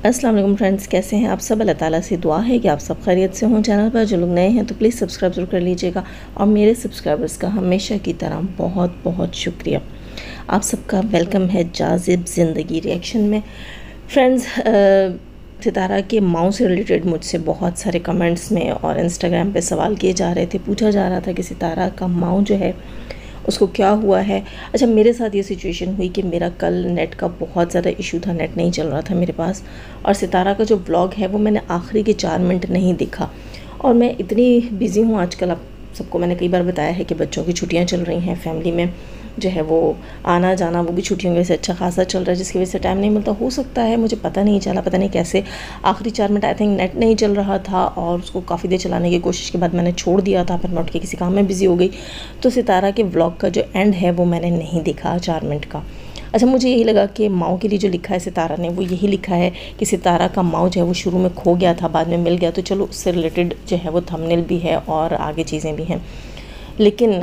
अस्सलाम वालेकुम फ्रेंड्स, कैसे हैं आप सब। अल्लाह ताला से दुआ है कि आप सब खैरियत से हों। चैनल पर जो लोग नए हैं तो प्लीज़ सब्सक्राइब ज़रूर कर लीजिएगा और मेरे सब्सक्राइबर्स का हमेशा की तरह बहुत बहुत शुक्रिया। आप सबका वेलकम है जाज़िब ज़िंदगी रिएक्शन में। फ्रेंड्स, सितारा के माँ से रिलेटेड मुझसे बहुत सारे कमेंट्स में और इंस्टाग्राम पे सवाल किए जा रहे थे। पूछा जा रहा था कि सितारा का माँ जो है उसको क्या हुआ है। अच्छा, मेरे साथ ये सिचुएशन हुई कि मेरा कल नेट का बहुत ज़्यादा इशू था, नेट नहीं चल रहा था मेरे पास, और सितारा का जो व्लॉग है वो मैंने आखिरी के 4 मिनट नहीं देखा। और मैं इतनी बिज़ी हूँ आजकल, आप सबको मैंने कई बार बताया है कि बच्चों की छुट्टियाँ चल रही हैं, फैमिली में जो है वो आना जाना वो भी छुट्टियों की वजह से अच्छा खासा चल रहा है, जिसकी वजह से टाइम नहीं मिलता। हो सकता है, मुझे पता नहीं चला, पता नहीं कैसे आखिरी 4 मिनट आई थिंक नेट नहीं चल रहा था और उसको काफ़ी देर चलाने की कोशिश के बाद मैंने छोड़ दिया था। फिर मैं उठ के किसी काम में बिज़ी हो गई, तो सितारा के व्लॉग का जो एंड है वो मैंने नहीं देखा 4 मिनट का। अच्छा, मुझे यही लगा कि माओ के लिए जो लिखा है सितारा ने वो यही लिखा है कि सितारा का माओ जो है वो शुरू में खो गया था, बाद में मिल गया, तो चलो उससे रिलेटेड जो है वो थंबनेल भी है और आगे चीज़ें भी हैं। लेकिन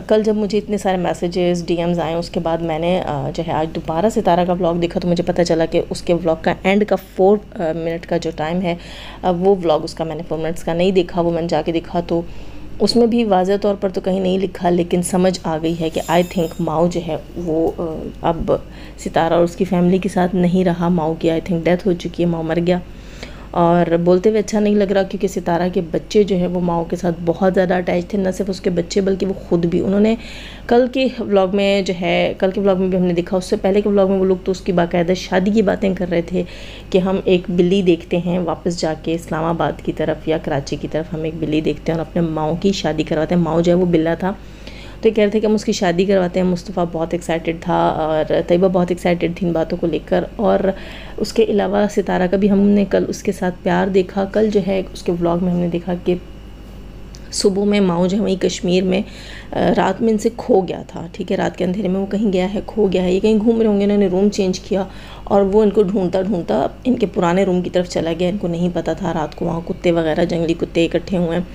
कल जब मुझे इतने सारे मैसेजेस डीएम्स आए उसके बाद मैंने जो है आज दोबारा सितारा का व्लॉग देखा, तो मुझे पता चला कि उसके व्लॉग का एंड का 4 मिनट का जो टाइम है वो व्लॉग उसका मैंने 4 मिनट्स का नहीं देखा। वो मैंने जाके देखा तो उसमें भी वाज़ह तौर पर तो कहीं नहीं लिखा, लेकिन समझ आ गई है कि आई थिंक माओ जो है वो अब सितारा और उसकी फैमिली के साथ नहीं रहा। माओ की आई थिंक डेथ हो चुकी है, माओ मर गया। और बोलते हुए अच्छा नहीं लग रहा क्योंकि सितारा के बच्चे जो है वो माओ के साथ बहुत ज़्यादा अटैच थे। न सिर्फ उसके बच्चे बल्कि वो खुद भी। उन्होंने कल के व्लॉग में जो है, कल के व्लॉग में भी हमने देखा, उससे पहले के व्लॉग में वो लोग तो उसकी बाकायदा शादी की बातें कर रहे थे कि हम एक बिल्ली देखते हैं वापस जाके इस्लामाबाद की तरफ या कराची की तरफ, हम एक बिल्ली देखते हैं और अपने माओ की शादी करवाते हैं। माओ जो है वो बिल्ला था, तो ये कह रहे थे कि हम उसकी शादी करवाते हैं। मुस्तफ़ा बहुत एक्साइटेड था और तैयबा बहुत एक्साइटेड थी इन बातों को लेकर। और उसके अलावा सितारा का भी हमने कल उसके साथ प्यार देखा। कल जो है उसके व्लॉग में हमने देखा कि सुबह में माओ जो है वहीं कश्मीर में रात में इनसे खो गया था। ठीक है, रात के अंधेरे में वो कहीं गया है, खो गया है, ये कहीं घूम रहे होंगे, इन्होंने रूम चेंज किया और वो इनको ढूंढता ढूंढता इनके पुराने रूम की तरफ चला गया। इनको नहीं पता था रात को वहाँ कुत्ते वगैरह, जंगली कुत्ते इकट्ठे हुए हैं।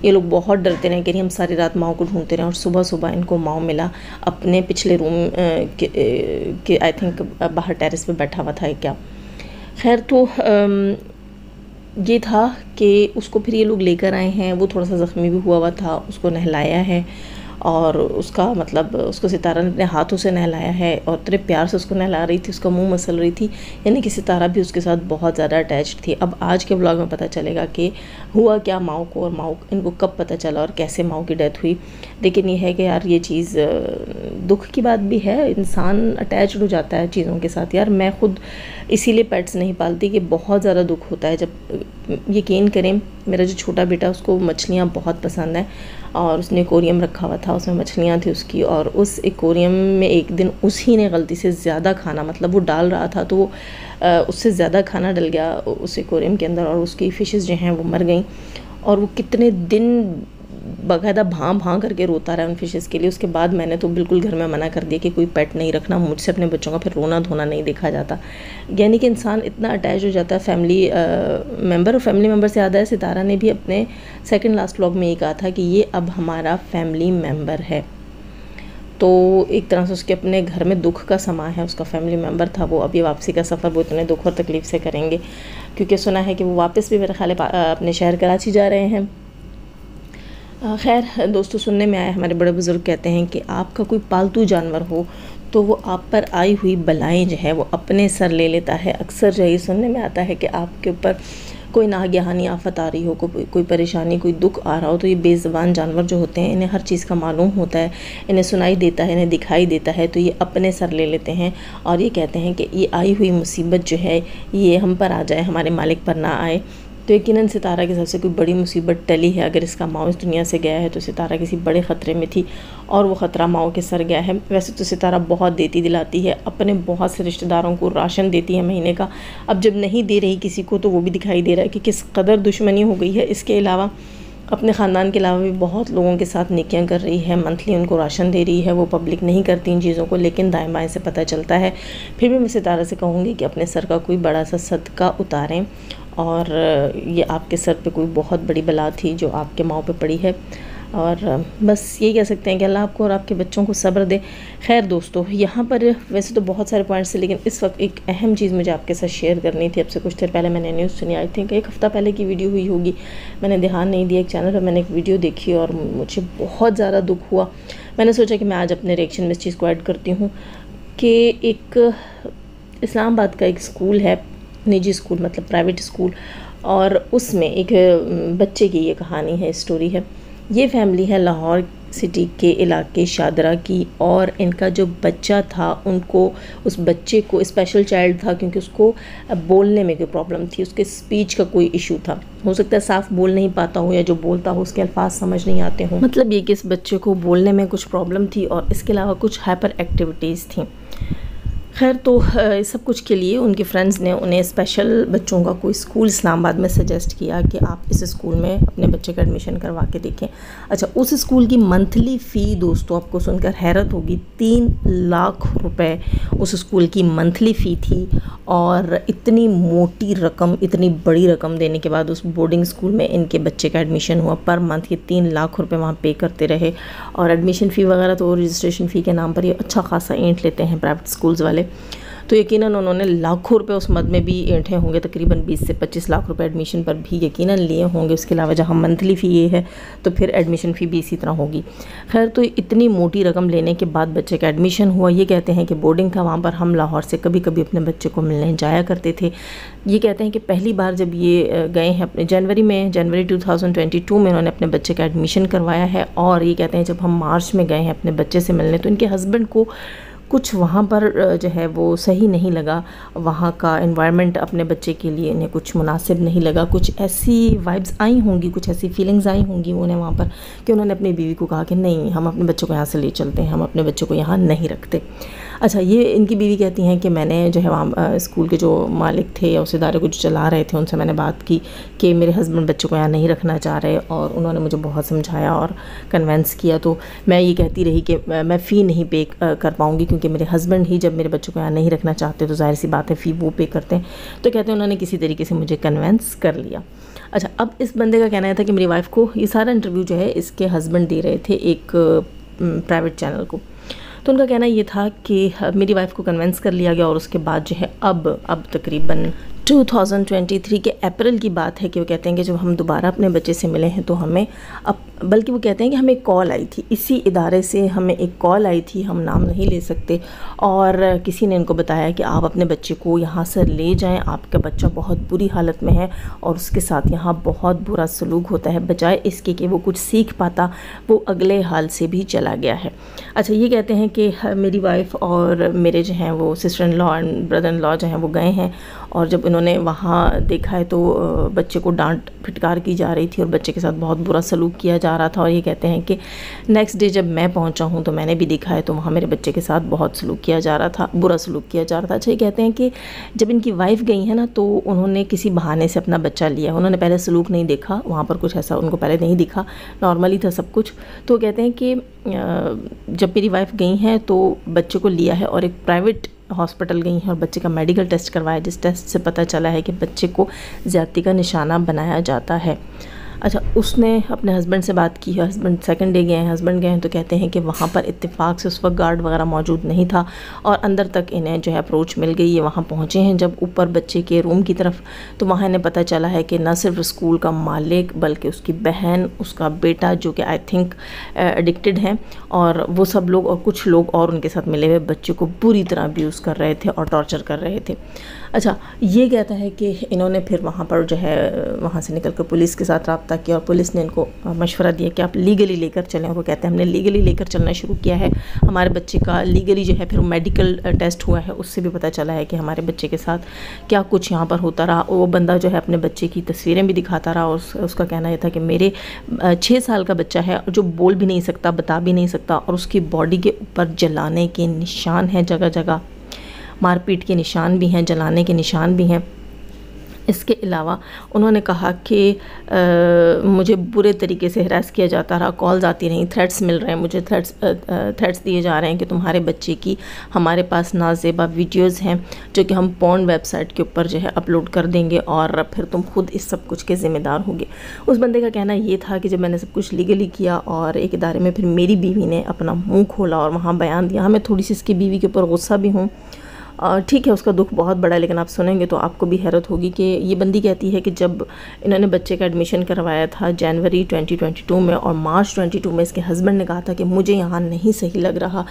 ये लोग बहुत डरते रहे, कह रही हम सारी रात माओ को ढूंढते रहे और सुबह सुबह इनको माओ मिला अपने पिछले रूम के आई थिंक बाहर टेरेस पे बैठा हुआ था क्या। खैर, तो ये था कि उसको फिर ये लोग लेकर आए हैं। वो थोड़ा सा ज़ख्मी भी हुआ था, उसको नहलाया है और उसका मतलब उसको सितारा ने अपने हाथों से नहलाया है और इतने प्यार से उसको नहला रही थी, उसका मुंह मसल रही थी, यानी कि सितारा भी उसके साथ बहुत ज़्यादा अटैच थी। अब आज के ब्लॉग में पता चलेगा कि हुआ क्या माओ को और माओ इनको कब पता चला और कैसे माओ की डेथ हुई। लेकिन ये है कि यार ये चीज़ दुख की बात भी है, इंसान अटैच हो जाता है चीज़ों के साथ। यार मैं खुद इसीलिए पेट्स नहीं पालती कि बहुत ज़्यादा दुख होता है जब, यकीन करें मेरा जो छोटा बेटा उसको मछलियाँ बहुत पसंद हैं और उसने एक्वेरियम रखा हुआ था, उसमें मछलियाँ थी उसकी, और उस एक्वेरियम में एक दिन उसी ने गलती से ज़्यादा खाना, मतलब वो डाल रहा था तो उससे ज़्यादा खाना डल गया उस एक्वेरियम के अंदर और उसकी फ़िशेस जो हैं वो मर गई। और वो कितने दिन बाकायदा भां भां करके रोता रहा उन फिशेस के लिए। उसके बाद मैंने तो बिल्कुल घर में मना कर दिया कि कोई पेट नहीं रखना, मुझसे अपने बच्चों का फिर रोना धोना नहीं देखा जाता। यानी कि इंसान इतना अटैच हो जाता है फैमिली मेम्बर। और फैमिली मेम्बर से याद है, सितारा ने भी अपने सेकंड लास्ट व्लॉग में ये कहा था कि ये अब हमारा फैमिली मेम्बर है। तो एक तरह से उसके अपने घर में दुख का समा है, उसका फैमिली मेम्बर था वो। अब ये वापसी का सफ़र वो इतने दुख और तकलीफ़ से करेंगे क्योंकि सुना है कि वो वापस भी मेरे ख्याल अपने शहर कराची जा रहे हैं। खैर दोस्तों, सुनने में आया हमारे बड़े बुज़ुर्ग कहते हैं कि आपका कोई पालतू जानवर हो तो वो आप पर आई हुई बलाएं जो है वो अपने सर ले लेता है। अक्सर यही सुनने में आता है कि आपके ऊपर कोई नागहानी आफत आ रही हो, कोई परेशानी, कोई दुख आ रहा हो, तो ये बेज़बान जानवर जो होते हैं इन्हें हर चीज़ का मालूम होता है, इन्हें सुनाई देता है, इन्हें दिखाई देता है, तो ये अपने सर ले लेते हैं और ये कहते हैं कि ये आई हुई मुसीबत जो है ये हम पर आ जाए, हमारे मालिक पर ना आए। तो यकीनन सितारा के सबसे कोई बड़ी मुसीबत टली है। अगर इसका माओ इस दुनिया से गया है तो सितारा किसी बड़े ख़तरे में थी और वो ख़तरा माओ के सर गया है। वैसे तो सितारा बहुत देती दिलाती है, अपने बहुत से रिश्तेदारों को राशन देती है महीने का। अब जब नहीं दे रही किसी को तो वो भी दिखाई दे रहा है कि किस कदर दुश्मनी हो गई है। इसके अलावा अपने ख़ानदान के अलावा भी बहुत लोगों के साथ नेकियां कर रही है, मंथली उनको राशन दे रही है। वो पब्लिक नहीं करती इन चीज़ों को, लेकिन दाएं बाएं से पता चलता है। फिर भी मैं सितारा से कहूँगी कि अपने सर का कोई बड़ा सा सदका उतारें और ये आपके सर पे कोई बहुत बड़ी बला थी जो आपके माओ पे पड़ी है। और बस यही कह सकते हैं कि अल्लाह आपको और आपके बच्चों को सब्र दे। खैर दोस्तों, यहाँ पर वैसे तो बहुत सारे पॉइंट्स थे, लेकिन इस वक्त एक अहम चीज़ मुझे आपके साथ शेयर करनी थी। अब से कुछ देर पहले मैंने न्यूज़ सुनी, आई थिंक 1 हफ़्ता पहले की वीडियो हुई होगी, मैंने ध्यान नहीं दिया। एक चैनल पर मैंने एक वीडियो देखी और मुझे बहुत ज़्यादा दुख हुआ। मैंने सोचा कि मैं आज अपने रिएक्शन में इस चीज़ को ऐड करती हूँ कि एक इस्लामाबाद का एक स्कूल है, निजी स्कूल मतलब प्राइवेट स्कूल, और उसमें एक बच्चे की ये कहानी है, स्टोरी है। ये फैमिली है लाहौर सिटी के इलाके शादरा की, और इनका जो बच्चा था उनको, उस बच्चे को स्पेशल चाइल्ड था क्योंकि उसको बोलने में कोई प्रॉब्लम थी, उसके स्पीच का कोई इशू था। हो सकता है साफ बोल नहीं पाता हो या जो बोलता हो उसके अल्फाज समझ नहीं आते हो। मतलब ये कि इस बच्चे को बोलने में कुछ प्रॉब्लम थी और इसके अलावा कुछ हाइपर एक्टिविटीज़ थी। खैर, तो इस सब कुछ के लिए उनके फ्रेंड्स ने उन्हें स्पेशल बच्चों का कोई स्कूल इस्लामाबाद में सजेस्ट किया कि आप इस स्कूल में अपने बच्चे का एडमिशन करवा के देखें। अच्छा, उस स्कूल की मंथली फ़ी दोस्तों आपको सुनकर हैरत होगी, 3 लाख रुपए उस स्कूल की मंथली फ़ी थी। और इतनी मोटी रकम, इतनी बड़ी रकम देने के बाद उस बोर्डिंग स्कूल में इनके बच्चे का एडमिशन हुआ। पर मंथ ये 3 लाख रुपए वहाँ पे करते रहे। और एडमिशन फ़ी वगैरह तो रजिस्ट्रेशन फ़ी के नाम पर ये अच्छा खासा ईंट लेते हैं प्राइवेट स्कूल्स वाले। तो यकीनन उन्होंने लाखों रुपए उस मद में भी ऐंठे होंगे, तकरीबन 20 से 25 लाख रुपए एडमिशन पर भी यकीनन लिए होंगे। उसके अलावा जहाँ मंथली फ़ी ये है तो फिर एडमिशन फ़ी भी इसी तरह होगी। खैर, तो इतनी मोटी रकम लेने के बाद बच्चे का एडमिशन हुआ। ये कहते हैं कि बोर्डिंग था वहाँ पर, हम लाहौर से कभी कभी अपने बच्चे को मिलने जाया करते थे। ये कहते हैं कि पहली बार जब ये गए हैं अपने जनवरी 2022 में उन्होंने अपने बच्चे का एडमिशन करवाया है। और ये कहते हैं जब हम मार्च में गए हैं अपने बच्चे से मिलने तो इनके हस्बैंड को कुछ वहाँ पर जो है वो सही नहीं लगा, वहाँ का एनवायरनमेंट अपने बच्चे के लिए इन्हें कुछ मुनासिब नहीं लगा। कुछ ऐसी वाइब्स आई होंगी, कुछ ऐसी फीलिंग्स आई होंगी उन्हें वहाँ पर कि उन्होंने अपनी बीवी को कहा कि नहीं, हम अपने बच्चों को यहाँ से ले चलते हैं, हम अपने बच्चों को यहाँ नहीं रखते। अच्छा, ये इनकी बीवी कहती हैं कि मैंने जो है वहाँ स्कूल के जो मालिक थे या उस इदारे को जो चला रहे थे उनसे मैंने बात की कि मेरे हस्बैंड बच्चों को यहाँ नहीं रखना चाह रहे, और उन्होंने मुझे बहुत समझाया और कन्वेंस किया। तो मैं ये कहती रही कि मैं फ़ी नहीं पे कर पाऊँगी क्योंकि मेरे हस्बैंड ही जब मेरे बच्चों को यहाँ नहीं रखना चाहते तो ज़ाहिर सी बात है फ़ी वो पे करते हैं। तो कहते हैं उन्होंने किसी तरीके से मुझे कन्वेंस कर लिया। अच्छा, अब इस बंदे का कहना था कि मेरी वाइफ को ये सारा इंटरव्यू जो है इसके हस्बैंड दे रहे थे एक प्राइवेट चैनल को। तो उनका कहना ये था कि मेरी वाइफ को कन्वेंस कर लिया गया और उसके बाद जो है अब तकरीबन 2023 के अप्रैल की बात है कि वो कहते हैं कि जब हम दोबारा अपने बच्चे से मिले हैं तो हमें बल्कि वो कहते हैं कि हमें एक कॉल आई थी, इसी इदारे से हमें एक कॉल आई थी, हम नाम नहीं ले सकते, और किसी ने इनको बताया कि आप अपने बच्चे को यहाँ से ले जाएं, आपका बच्चा बहुत बुरी हालत में है और उसके साथ यहाँ बहुत बुरा सलूक होता है, बजाय इसके कि वो कुछ सीख पाता वो अगले हाल से भी चला गया है। अच्छा, ये कहते हैं कि मेरी वाइफ और मेरे जो हैं वो sister in law and brother in law जो हैं वो गए हैं, और जब इन्होंने वहाँ देखा है तो बच्चे को डांट फिटकार की जा रही थी और बच्चे के साथ बहुत बुरा सलूक किया जा रहा था। और ये कहते हैं कि नेक्स्ट डे जब मैं पहुँचा हूँ तो मैंने भी देखा है तो वहाँ मेरे बच्चे के साथ बहुत सलूक किया जा रहा था, बुरा सलूक किया जा रहा था। अच्छा, ये कहते हैं कि जब इनकी वाइफ गई है ना तो उन्होंने किसी बहाने से अपना बच्चा लिया, उन्होंने पहले सलूक नहीं देखा, वहाँ पर कुछ ऐसा उनको पहले नहीं दिखा, नॉर्मली था सब कुछ। तो कहते हैं कि जब मेरी वाइफ गई हैं तो बच्चे को लिया है और एक प्राइवेट हॉस्पिटल गई हैं और बच्चे का मेडिकल टेस्ट करवाया, जिस टेस्ट से पता चला है कि बच्चे को ज़्यादती का निशाना बनाया जाता है। अच्छा, उसने अपने हस्बैंड से बात की, हस्बैंड सेकंड डे गए हैं, हस्बैंड गए हैं तो कहते हैं कि वहाँ पर इत्तेफाक से उस वक्त गार्ड वगैरह मौजूद नहीं था और अंदर तक इन्हें जो है अप्रोच मिल गई। ये वहाँ पहुँचे हैं जब ऊपर बच्चे के रूम की तरफ, तो वहाँ इन्हें पता चला है कि न सिर्फ स्कूल का मालिक बल्कि उसकी बहन, उसका बेटा जो कि आई थिंक एडिक्टेड हैं, और वो सब लोग और कुछ लोग और उनके साथ मिले हुए बच्चे को पूरी तरह अब्यूज़ कर रहे थे और टॉर्चर कर रहे थे। अच्छा, ये कहता है कि इन्होंने फिर वहाँ पर जो है वहाँ से निकल कर पुलिस के साथ रब्ता किया और पुलिस ने इनको मशवरा दिया कि आप लीगली लेकर चलें, और वो कहते हैं हमने लीगली लेकर चलना शुरू किया है। हमारे बच्चे का लीगली जो है फिर मेडिकल टेस्ट हुआ है, उससे भी पता चला है कि हमारे बच्चे के साथ क्या कुछ यहाँ पर होता रहा। वो बंदा जो है अपने बच्चे की तस्वीरें भी दिखाता रहा और उसका कहना यह था कि मेरे 6 साल का बच्चा है जो बोल भी नहीं सकता, बता भी नहीं सकता, और उसकी बॉडी के ऊपर जलाने के निशान हैं, जगह जगह मारपीट के निशान भी हैं, जलाने के निशान भी हैं। इसके अलावा उन्होंने कहा कि मुझे बुरे तरीके से हरास किया जाता रहा, कॉल्स आती रहीं, थ्रेट्स मिल रहे हैं मुझे, थ्रेट्स दिए जा रहे हैं कि तुम्हारे बच्चे की हमारे पास नाज़ेबा वीडियोज़ हैं जो कि हम पॉर्न वेबसाइट के ऊपर जो है अपलोड कर देंगे और फिर तुम खुद इस सब कुछ के ज़िम्मेदार होगे। उस बंदे का कहना ये था कि जब मैंने सब कुछ लीगली किया और एक इदारे में फिर मेरी बीवी ने अपना मुँह खोला और वहाँ बयान दिया, मैं थोड़ी सी इसकी बीवी के ऊपर गुस्सा भी हूँ। ठीक है, उसका दुख बहुत बड़ा है, लेकिन आप सुनेंगे तो आपको भी हैरत होगी कि ये बंदी कहती है कि जब इन्होंने बच्चे का एडमिशन करवाया था जनवरी 2022 में और मार्च 22 में इसके हस्बैंड ने कहा था कि मुझे यहाँ नहीं सही लग रहा,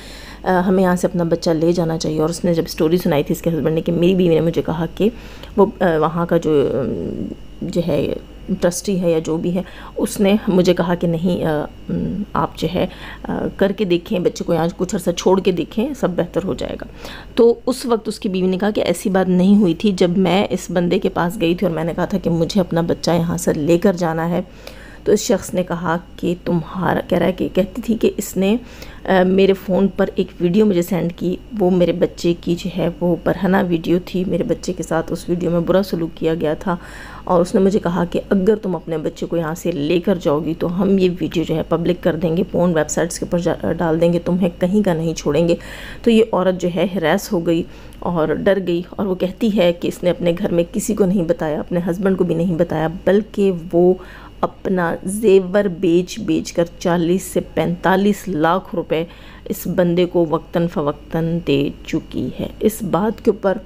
हमें यहाँ से अपना बच्चा ले जाना चाहिए। और उसने जब स्टोरी सुनाई थी इसके हस्बैंड ने कि मेरी बीवी ने मुझे कहा कि वो वहाँ का जो है ट्रस्टी है या जो भी है, उसने मुझे कहा कि नहीं आप जो है करके देखें, बच्चे को यहाँ कुछ अर्सा छोड़ के देखें, सब बेहतर हो जाएगा। तो उस वक्त उसकी बीवी ने कहा कि ऐसी बात नहीं हुई थी। जब मैं इस बंदे के पास गई थी और मैंने कहा था कि मुझे अपना बच्चा यहाँ से लेकर जाना है, तो इस शख्स ने कहा कि तुम्हारा कहती थी कि इसने मेरे फ़ोन पर एक वीडियो मुझे सेंड की, वो मेरे बच्चे की जो है वो बरहना वीडियो थी, मेरे बच्चे के साथ उस वीडियो में बुरा सलूक किया गया था और उसने मुझे कहा कि अगर तुम अपने बच्चे को यहाँ से लेकर जाओगी तो हम ये वीडियो जो है पब्लिक कर देंगे, पोर्न वेबसाइट्स के ऊपर डाल देंगे, तुम्हें कहीं का नहीं छोड़ेंगे। तो ये औरत जो है हिरास हो गई और डर गई और वो कहती है कि इसने अपने घर में किसी को नहीं बताया, अपने हस्बैंड को भी नहीं बताया, बल्कि वो अपना जेवर बेच कर 40 से 45 लाख रुपए इस बंदे को वक्तन फ़वक्तन दे चुकी है। इस बात के ऊपर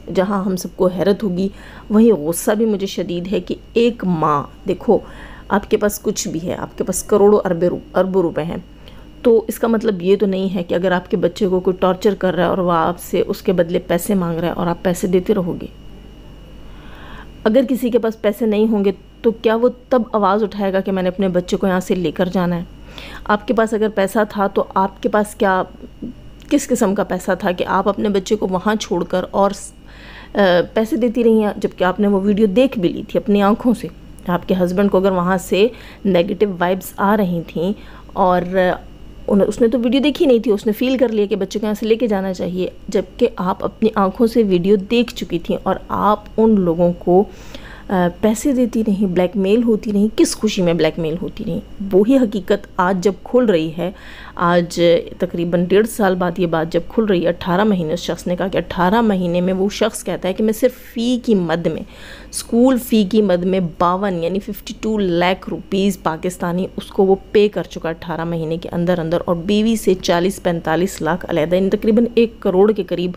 जहां हम सबको हैरत होगी, वहीं गुस्सा भी मुझे शदीद है कि एक माँ, देखो आपके पास कुछ भी है, आपके पास करोड़ों अरबों रुपए हैं, तो इसका मतलब ये तो नहीं है कि अगर आपके बच्चे को कोई टॉर्चर कर रहा है और वह आपसे उसके बदले पैसे मांग रहा है और आप पैसे देते रहोगे। अगर किसी के पास पैसे नहीं होंगे तो क्या वो तब आवाज़ उठाएगा कि मैंने अपने बच्चे को यहाँ से लेकर जाना है? आपके पास अगर पैसा था तो आपके पास क्या किस किस्म का पैसा था कि आप अपने बच्चे को वहाँ छोड़कर और पैसे देती रही हैं, जबकि आपने वो वीडियो देख भी ली थी अपनी आंखों से। आपके हस्बैंड को अगर वहाँ से नेगेटिव वाइब्स आ रही थी और उसने तो वीडियो देखी नहीं थी, उसने फील कर लिया कि बच्चों को यहाँ से लेके जाना चाहिए, जबकि आप अपनी आंखों से वीडियो देख चुकी थी और आप उन लोगों को पैसे देती नहीं, ब्लैकमेल होती नहीं। किस खुशी में ब्लैकमेल होती नहीं? वही हकीकत आज जब खुल रही है, आज तकरीबन 1.5 साल बाद ये बात जब खुल रही है, 18 महीने उस शख्स ने कहा कि 18 महीने में वो शख्स कहता है कि मैं सिर्फ फ़ी की मद में, स्कूल फ़ी की मद में 52 यानी 52 लाख रुपीज़ पाकिस्तानी उसको वो पे कर चुका 18 महीने के अंदर अंदर, और बीवी से 40-45 लाख अलहदा, यानी तकरीबन 1 करोड़ के करीब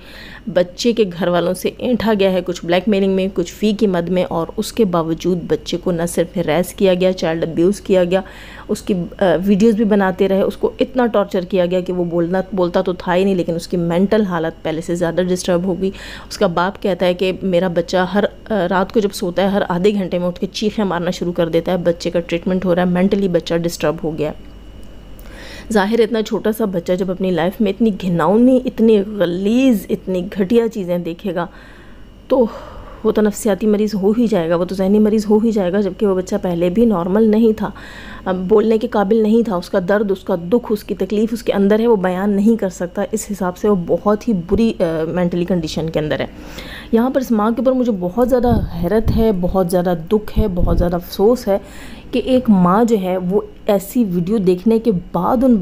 बच्चे के घर वालों से ऐंठा गया है, कुछ ब्लैकमेलिंग में, कुछ फ़ी की मद में। और उसके बावजूद बच्चे को न सिर्फ हिरास किया गया, चाइल्ड अब्यूज़ किया गया, उसकी वीडियोज़ भी बनाते रहे, उसको इतना टॉर्चर किया गया कि वो बोलता तो था ही नहीं, लेकिन उसकी मेंटल हालत पहले से ज़्यादा डिस्टर्ब हो गई। उसका बाप कहता है कि मेरा बच्चा हर रात को जब सोता है हर आधे घंटे में उठ के चीखें मारना शुरू कर देता है, बच्चे का ट्रीटमेंट हो रहा है, मेंटली बच्चा डिस्टर्ब हो गया। ज़ाहिर इतना छोटा सा बच्चा जब अपनी लाइफ में इतनी घिनौनी, इतनी गलीज़, इतनी घटिया चीज़ें देखेगा तो वो तो नफ्सियाती मरीज़ हो ही जाएगा, वो तो ज़हनी मरीज़ हो ही जाएगा, जबकि वो बच्चा पहले भी नॉर्मल नहीं था, बोलने के काबिल नहीं था, उसका दर्द, उसका दुख, उसकी तकलीफ़ उसके अंदर है, वो बयान नहीं कर सकता। इस हिसाब से वो बहुत ही बुरी मेंटली कंडीशन के अंदर है। यहाँ पर इस माँ के ऊपर मुझे बहुत ज़्यादा हैरत है, बहुत ज़्यादा दुख है, बहुत ज़्यादा अफसोस है कि एक माँ जो है वो ऐसी वीडियो देखने के बाद उन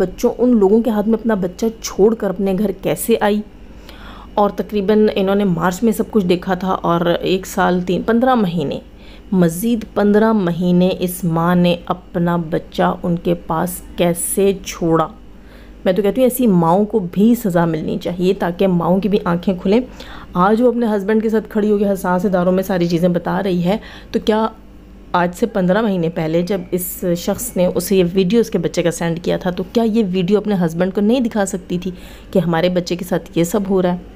लोगों के हाथ में अपना बच्चा छोड़कर अपने घर कैसे आई। और तकरीबन इन्होंने मार्च में सब कुछ देखा था और 1 साल 15 महीने, मज़ीद 15 महीने इस माँ ने अपना बच्चा उनके पास कैसे छोड़ा। मैं तो कहती हूँ ऐसी माँओं को भी सज़ा मिलनी चाहिए ताकि माँओं की भी आंखें खुलें। आज वो अपने हस्बैंड के साथ खड़ी होकर हसास इदारों में सारी चीज़ें बता रही है, तो क्या आज से 15 महीने पहले जब इस शख्स ने उसे ये वीडियो उसके बच्चे का सेंड किया था, तो क्या ये वीडियो अपने हस्बैंड को नहीं दिखा सकती थी कि हमारे बच्चे के साथ ये सब हो रहा है?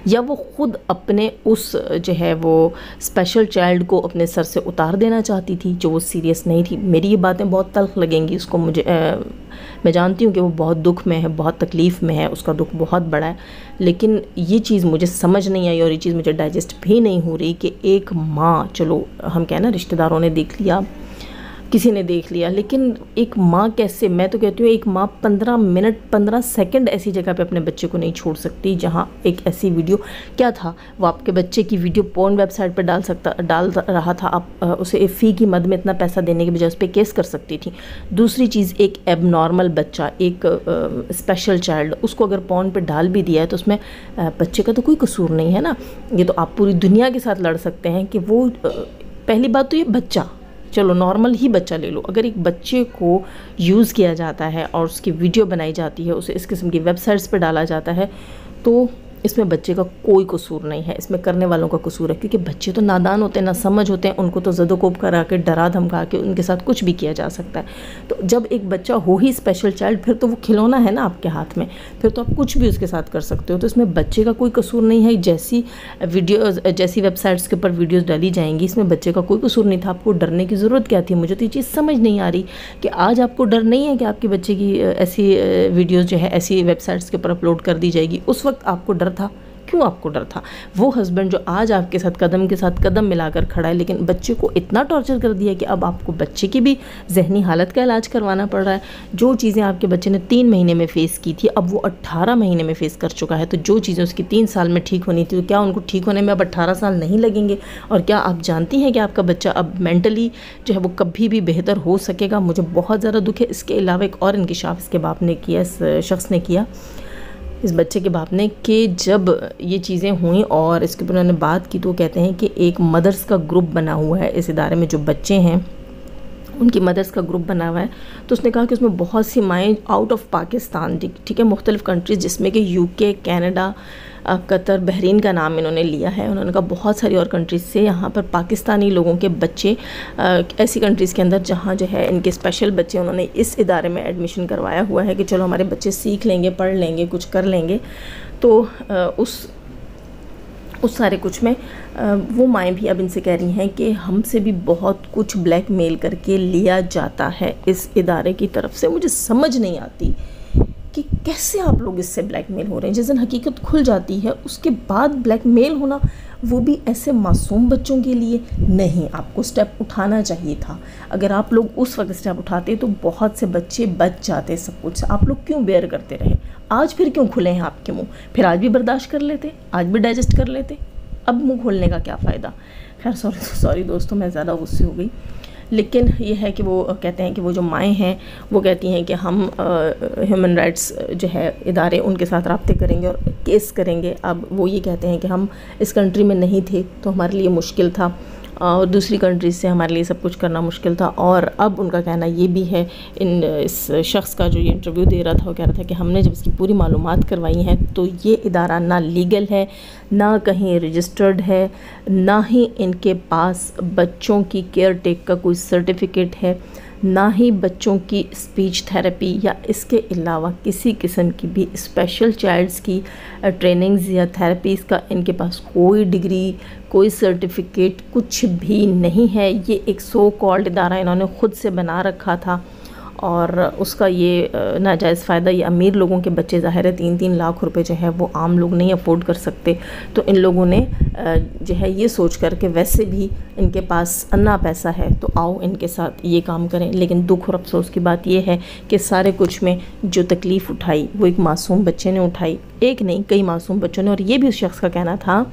या वो ख़ुद अपने उस जो है वो स्पेशल चाइल्ड को अपने सर से उतार देना चाहती थी, जो वो सीरियस नहीं थी। मेरी ये बातें बहुत तल्ख लगेंगी उसको, मैं जानती हूँ कि वो बहुत दुख में है, बहुत तकलीफ़ में है, उसका दुख बहुत बड़ा है, लेकिन ये चीज़ मुझे समझ नहीं आई और ये चीज़ मुझे डाइजेस्ट भी नहीं हो रही कि एक माँ, चलो हम कहें ना रिश्तेदारों ने देख लिया, किसी ने देख लिया। लेकिन एक माँ कैसे, मैं तो कहती हूँ एक माँ 15 मिनट 15 सेकंड ऐसी जगह पे अपने बच्चे को नहीं छोड़ सकती जहाँ एक ऐसी वीडियो, क्या था वो आपके बच्चे की वीडियो पोर्न वेबसाइट पर डाल रहा था, आप उसे फ़ी की मद में इतना पैसा देने के बजाय उस पर केस कर सकती थी। दूसरी चीज़, एक एबनॉर्मल बच्चा, एक स्पेशल चाइल्ड, उसको अगर पोर्न पे डाल भी दिया है तो उसमें बच्चे का तो कोई कसूर नहीं है ना। ये तो आप पूरी दुनिया के साथ लड़ सकते हैं कि वो पहली बात तो ये बच्चा, चलो नॉर्मल ही बच्चा ले लो, अगर एक बच्चे को यूज़ किया जाता है और उसकी वीडियो बनाई जाती है, उसे इस किस्म की वेबसाइट्स पर डाला जाता है, तो इसमें बच्चे का कोई कसूर नहीं है, इसमें करने वालों का कसूर है। क्योंकि बच्चे तो नादान होते हैं, ना समझ होते हैं, उनको तो ज़दोकोब करा के, डरा धमका के उनके साथ कुछ भी किया जा सकता है। तो जब एक बच्चा हो ही स्पेशल चाइल्ड, फिर तो वो खिलौना है ना आपके हाथ में, फिर तो आप कुछ भी उसके साथ कर सकते हो। तो इसमें बच्चे का कोई कसूर नहीं है। जैसी वीडियोज़, जैसी वेबसाइट्स के ऊपर वीडियोज़ डाली जाएंगी, इसमें बच्चे का कोई कसूर नहीं था। आपको डरने की ज़रूरत क्या थी? मुझे तो ये चीज़ समझ नहीं आ रही कि आज आपको डर नहीं है कि आपके बच्चे की ऐसी वीडियोज़ जो है ऐसी वेबसाइट्स के ऊपर अपलोड कर दी जाएगी। उस वक्त आपको डर था। क्यों आपको डर था? वो हस्बैंड जो आज आपके साथ कदम के साथ कदम मिलाकर खड़ा है, लेकिन बच्चे को इतना टॉर्चर कर दिया कि अब आपको बच्चे की भी जहनी हालत का इलाज करवाना पड़ रहा है। जो चीज़ें आपके बच्चे ने 3 महीने में फ़ेस की थी, अब वो 18 महीने में फ़ेस कर चुका है। तो जो चीज़ें उसकी 3 साल में ठीक होनी थी, तो क्या उनको ठीक होने में अब 18 साल नहीं लगेंगे? और क्या आप जानती हैं कि आपका बच्चा अब मेंटली जो है वो कभी भी बेहतर हो सकेगा? मुझे बहुत ज़्यादा दुख है। इसके अलावा एक और इंकिशाफ इसके बाप ने किया, इस शख्स ने किया, इस बच्चे के बाप ने, कि जब ये चीज़ें हुई और इसके ऊपर उन्होंने बात की, तो कहते हैं कि एक मदर्स का ग्रुप बना हुआ है इस इदारे में, जो बच्चे हैं उनकी मदर्स का ग्रुप बना हुआ है। तो उसने कहा कि उसमें बहुत सी माएँ आउट ऑफ पाकिस्तान, ठीक है, मुख्तलिफ़ कंट्रीज़, जिसमें कि यूके, कनाडा, कतर, बहरीन का नाम इन्होंने लिया है। उन्होंने कहा बहुत सारी और कंट्रीज़ से यहाँ पर पाकिस्तानी लोगों के बच्चे, ऐसी कंट्रीज़ के अंदर जहाँ जो है इनके स्पेशल बच्चे, उन्होंने इस इदारे में एडमिशन करवाया हुआ है कि चलो हमारे बच्चे सीख लेंगे, पढ़ लेंगे, कुछ कर लेंगे। तो उस सारे कुछ में वो माएँ भी अब इनसे कह रही हैं कि हमसे भी बहुत कुछ ब्लैकमेल करके लिया जाता है इस इदारे की तरफ से। मुझे समझ नहीं आती कि कैसे आप लोग इससे ब्लैकमेल हो रहे हैं। जिस दिन हकीकत खुल जाती है उसके बाद ब्लैकमेल होना, वो भी ऐसे मासूम बच्चों के लिए नहीं। आपको स्टेप उठाना चाहिए था। अगर आप लोग उस वक्त स्टेप उठाते तो बहुत से बच्चे बच जाते सब कुछ से। आप लोग क्यों बेयर करते रहे? आज फिर क्यों खुले हैं आपके मुंह? फिर आज भी बर्दाश्त कर लेते, आज भी डाइजेस्ट कर लेते, अब मुंह खोलने का क्या फ़ायदा? खैर सॉरी दोस्तों, मैं ज़्यादा गुस्से हो गई। लेकिन ये है कि वो कहते हैं कि वो जो माएँ हैं वो कहती हैं कि हम ह्यूमन राइट्स जो है इदारे, उनके साथ रब्ते करेंगे और केस करेंगे। अब वो ये कहते हैं कि हम इस कंट्री में नहीं थे तो हमारे लिए मुश्किल था, और दूसरी कंट्रीज से हमारे लिए सब कुछ करना मुश्किल था। और अब उनका कहना ये भी है, इस शख्स का जो ये इंटरव्यू दे रहा था वो कह रहा था कि हमने जब इसकी पूरी मालूमात करवाई हैं तो ये इदारा ना लीगल है, ना कहीं रजिस्टर्ड है, ना ही इनके पास बच्चों की केयर टेक का कोई सर्टिफिकेट है, ना ही बच्चों की स्पीच थेरेपी या इसके अलावा किसी किस्म की भी स्पेशल चाइल्ड्स की ट्रेनिंग्स या थेरेपीज़ का इनके पास कोई डिग्री, कोई सर्टिफिकेट कुछ भी नहीं है। ये एक सो कॉल्ड इदारा इन्होंने ख़ुद से बना रखा था और उसका ये नाजायज़ फ़ायदा ये अमीर लोगों के बच्चे, ज़ाहिर है 3-3 लाख रुपए जो है वो आम लोग नहीं अफोर्ड कर सकते। तो इन लोगों ने जो है ये सोच कर के वैसे भी इनके पास अन्ना पैसा है तो आओ इनके साथ ये काम करें। लेकिन दुख और अफसोस की बात ये है कि सारे कुछ में जो तकलीफ़ उठाई वो एक मासूम बच्चे ने उठाई, एक नहीं कई मासूम बच्चों ने। और ये भी उस शख्स का कहना था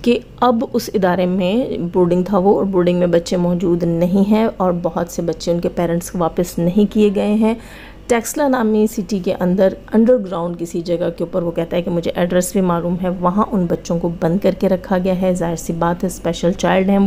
कि अब उस इदारे में बोर्डिंग था वो, और बोर्डिंग में बच्चे मौजूद नहीं हैं और बहुत से बच्चे उनके पेरेंट्स को वापस नहीं किए गए हैं। टेक्सला नामी सिटी के अंदर अंडरग्राउंड किसी जगह के ऊपर, वो कहता है कि मुझे एड्रेस भी मालूम है, वहाँ उन बच्चों को बंद करके रखा गया है। जाहिर सी बात है स्पेशल चाइल्ड हैं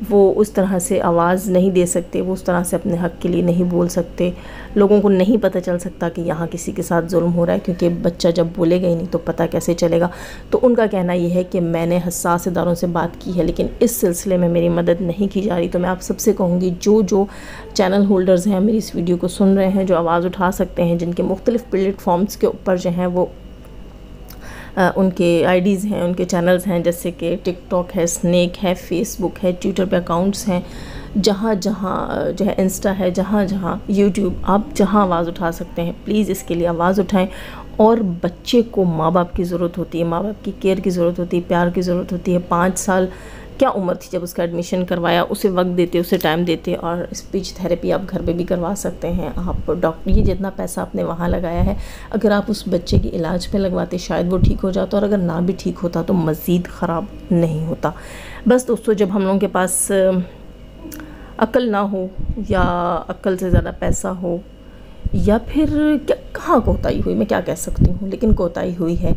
वो उस तरह से आवाज़ नहीं दे सकते, वो उस तरह से अपने हक़ के लिए नहीं बोल सकते। लोगों को नहीं पता चल सकता कि यहाँ किसी के साथ जुल्म हो रहा है, क्योंकि बच्चा जब बोलेगा ही नहीं तो पता कैसे चलेगा। तो उनका कहना ये है कि मैंने हसास इदारों से बात की है लेकिन इस सिलसिले में मेरी मदद नहीं की जा रही। तो मैं आप सबसे कहूँगी जो चैनल होल्डर्स हैं मेरी इस वीडियो को सुन रहे हैं, जो आवाज़ उठा सकते हैं, जिनके मुख्तलिफ़ प्लेटफॉर्म्स के ऊपर जो हैं वो उनके आईडीज़ हैं, उनके चैनल्स हैं, जैसे कि टिकटॉक है, स्नेक है, फेसबुक है, ट्विटर पे अकाउंट्स हैं, जहाँ जहाँ जो है इंस्टा है, जहाँ जहाँ यूट्यूब, आप जहाँ आवाज़ उठा सकते हैं प्लीज़ इसके लिए आवाज़ उठाएं। और बच्चे को माँ बाप की ज़रूरत होती है, माँ बाप की केयर की ज़रूरत होती है, प्यार की ज़रूरत होती है। 5 साल क्या उम्र थी जब उसका एडमिशन करवाया, उसे वक्त देते, उसे टाइम देते। और स्पीच थेरेपी आप घर पे भी करवा सकते हैं। आप डॉक्टर, ये जितना पैसा आपने वहाँ लगाया है, अगर आप उस बच्चे के इलाज पे लगवाते शायद वो ठीक हो जाता, और अगर ना भी ठीक होता तो मज़ीद ख़राब नहीं होता। बस दोस्तों, जब हम लोगों के पास अक्ल ना हो या अक्ल से ज़्यादा पैसा हो, या फिर क्या, कहाँ कोताही हुई, मैं क्या कह सकती हूँ, लेकिन कोताही हुई है।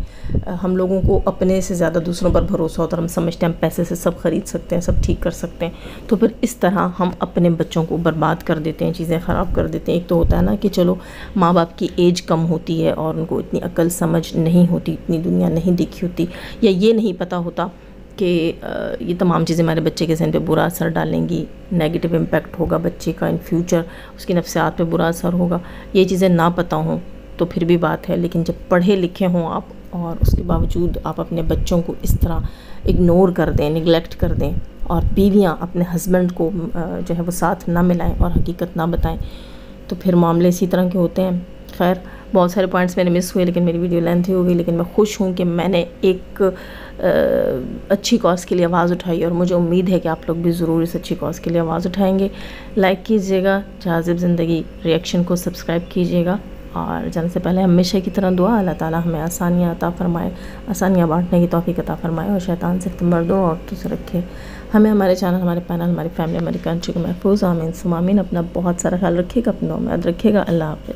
हम लोगों को अपने से ज़्यादा दूसरों पर भरोसा होता है। हम समझते हैं हम पैसे से सब ख़रीद सकते हैं, सब ठीक कर सकते हैं, तो फिर इस तरह हम अपने बच्चों को बर्बाद कर देते हैं, चीज़ें ख़राब कर देते हैं। एक तो होता है ना कि चलो माँ बाप की एज कम होती है और उनको इतनी अक्ल समझ नहीं होती, इतनी दुनिया नहीं देखी होती, या ये नहीं पता होता कि ये तमाम चीज़ें हमारे बच्चे के ज़हन पे बुरा असर डालेंगी, नेगेटिव इम्पैक्ट होगा बच्चे का इन फ्यूचर, उसकी नफ्सियात पे बुरा असर होगा। ये चीज़ें ना पता हों तो फिर भी बात है, लेकिन जब पढ़े लिखे हों आप और उसके बावजूद आप अपने बच्चों को इस तरह इग्नोर कर दें, निगलेक्ट कर दें, और बीवियाँ अपने हस्बैंड को जो है वो साथ ना मिलाएं और हकीकत ना बताएं, तो फिर मामले इसी तरह के होते हैं। खैर, बहुत सारे पॉइंट्स मेरे मिस हुए, लेकिन मेरी वीडियो लेंथी हो गई, लेकिन मैं खुश हूँ कि मैंने एक अच्छी कॉज के लिए आवाज़ उठाई, और मुझे उम्मीद है कि आप लोग भी ज़रूर इस अच्छी कॉज के लिए आवाज़ उठाएंगे। लाइक कीजिएगा, जाज़िब ज़िंदगी रिएक्शन को सब्सक्राइब कीजिएगा, और जाने से पहले हमेशा की तरह दुआ, अल्लाह ताला हमें आसानियाँ अता फ़रमाए, आसानियाँ बांटने की तौफ़ीक़ अता फ़रमाए, और शैतान से मर्दों और औरतों से रखे हमें, हमारे चैनल, हमारे पैनल, हमारी फैमिली, हमारी कंट्री को महफूज आमीन सुम आमीन। अपना बहुत सारा ख्याल रखिएगा, अपना याद रखिएगा। अल्लाह हाफ़िज़।